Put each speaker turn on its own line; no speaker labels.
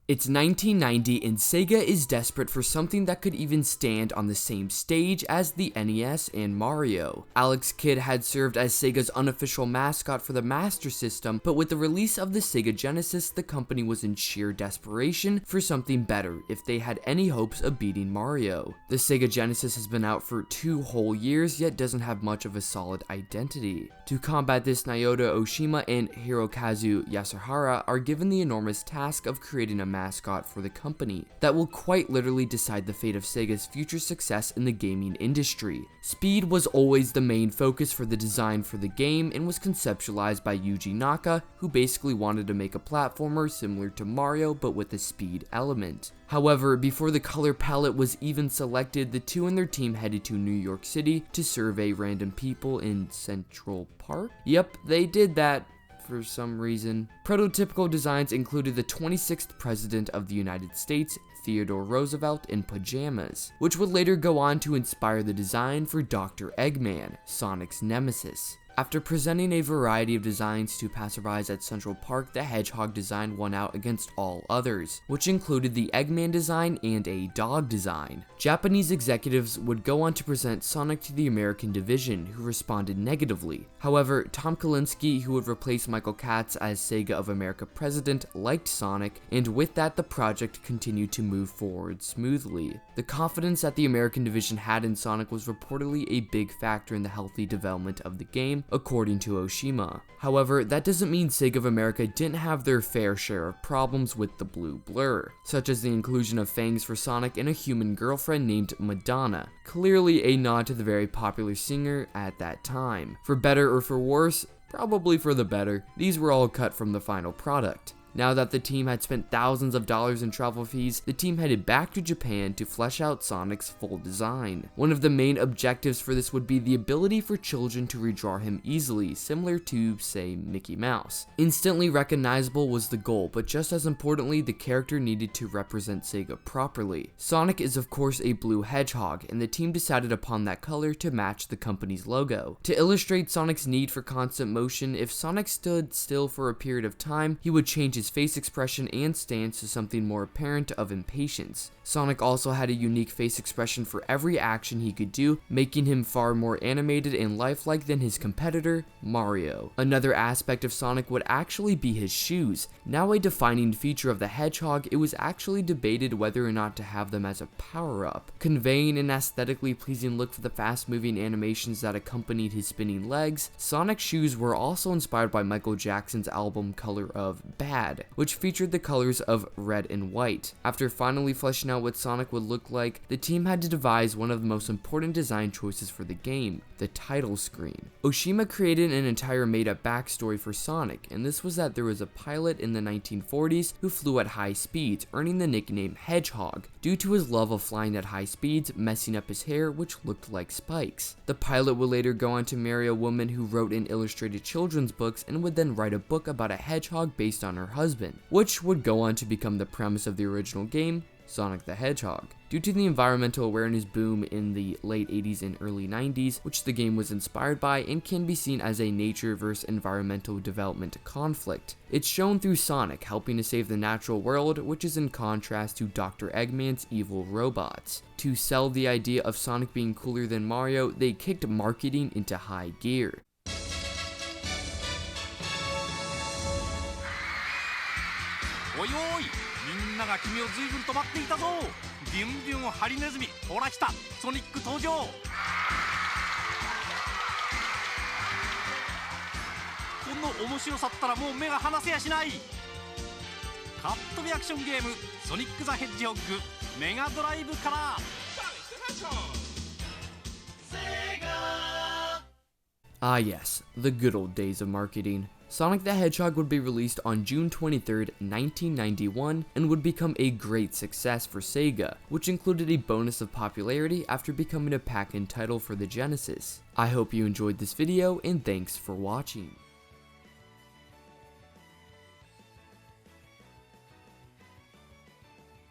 It's 1990 and Sega is desperate for something that could even stand on the same stage as the NES and Mario. Alex Kidd had served as Sega's unofficial mascot for the Master System, but with the release of the Sega Genesis, the company was in sheer desperation for something better if they had any hopes of beating Mario. The Sega Genesis has been out for 2 whole years, yet doesn't have much of a solid identity. To combat this, Naoto Oshima and Hirokazu Yasuhara are given the enormous task of creating a mascot for the company that will quite literally decide the fate of Sega's future success in the gaming industry. Speed was always the main focus for the design for the game and was conceptualized by Yuji Naka, who basically wanted to make a platformer similar to Mario but with a speed element. However, before the color palette was even selected, the two and their team headed to New York City to survey random people in Central Park. Yep, they did that. For some reason. Prototypical designs included the 26th President of the United States, Theodore Roosevelt, in pajamas, which would later go on to inspire the design for Dr. Eggman, Sonic's nemesis. After presenting a variety of designs to passerbys at Central Park, the Hedgehog design won out against all others, which included the Eggman design and a dog design. Japanese executives would go on to present Sonic to the American division, who responded negatively. However, Tom Kalinske, who would replace Michael Katz as Sega of America president, liked Sonic, and with that the project continued to move forward smoothly. The confidence that the American division had in Sonic was reportedly a big factor in the healthy development of the game, according to Oshima. However, that doesn't mean Sega of America didn't have their fair share of problems with the blue blur, such as the inclusion of fangs for Sonic and a human girlfriend named Madonna, clearly a nod to the very popular singer at that time. For better or for worse, probably for the better, these were all cut from the final product. Now that the team had spent thousands of dollars in travel fees, the team headed back to Japan to flesh out Sonic's full design. One of the main objectives for this would be the ability for children to redraw him easily, similar to, say, Mickey Mouse. Instantly recognizable was the goal, but just as importantly, the character needed to represent Sega properly. Sonic is of course a blue hedgehog, and the team decided upon that color to match the company's logo. To illustrate Sonic's need for constant motion, if Sonic stood still for a period of time, he would change his face expression and stance to something more apparent of impatience. Sonic also had a unique face expression for every action he could do, making him far more animated and lifelike than his competitor, Mario. Another aspect of Sonic would actually be his shoes. Now a defining feature of the Hedgehog, it was actually debated whether or not to have them as a power-up. Conveying an aesthetically pleasing look for the fast-moving animations that accompanied his spinning legs, Sonic's shoes were also inspired by Michael Jackson's album Color of Bad, which featured the colors of red and white. After finally fleshing out what Sonic would look like, the team had to devise one of the most important design choices for the game, the title screen. Oshima created an entire made-up backstory for Sonic, and this was that there was a pilot in the 1940s who flew at high speeds, earning the nickname Hedgehog, due to his love of flying at high speeds, messing up his hair, which looked like spikes. The pilot would later go on to marry a woman who wrote and illustrated children's books, and would then write a book about a hedgehog based on her husband, which would go on to become the premise of the original game, Sonic the Hedgehog. Due to the environmental awareness boom in the late 80s and early 90s, which the game was inspired by and can be seen as a nature versus environmental development conflict, it's shown through Sonic helping to save the natural world, which is in contrast to Dr. Eggman's evil robots. To sell the idea of Sonic being cooler than Mario, they kicked marketing into high gear.
おいおい、みんなが君を随分と待っていたぞ。ビュンビュンハリネズミ、ほら来た、ソニック登場。この面白さったらもう目が離せやしない。カットビアクションゲームソニック・ザ・ヘッジホッグメガドライブから。
Ah yes, the good old days of marketing. Sonic the Hedgehog would be released on June 23rd, 1991, and would become a great success for Sega, which included a bonus of popularity after becoming a pack-in title for the Genesis. I hope you enjoyed this video, and thanks for watching.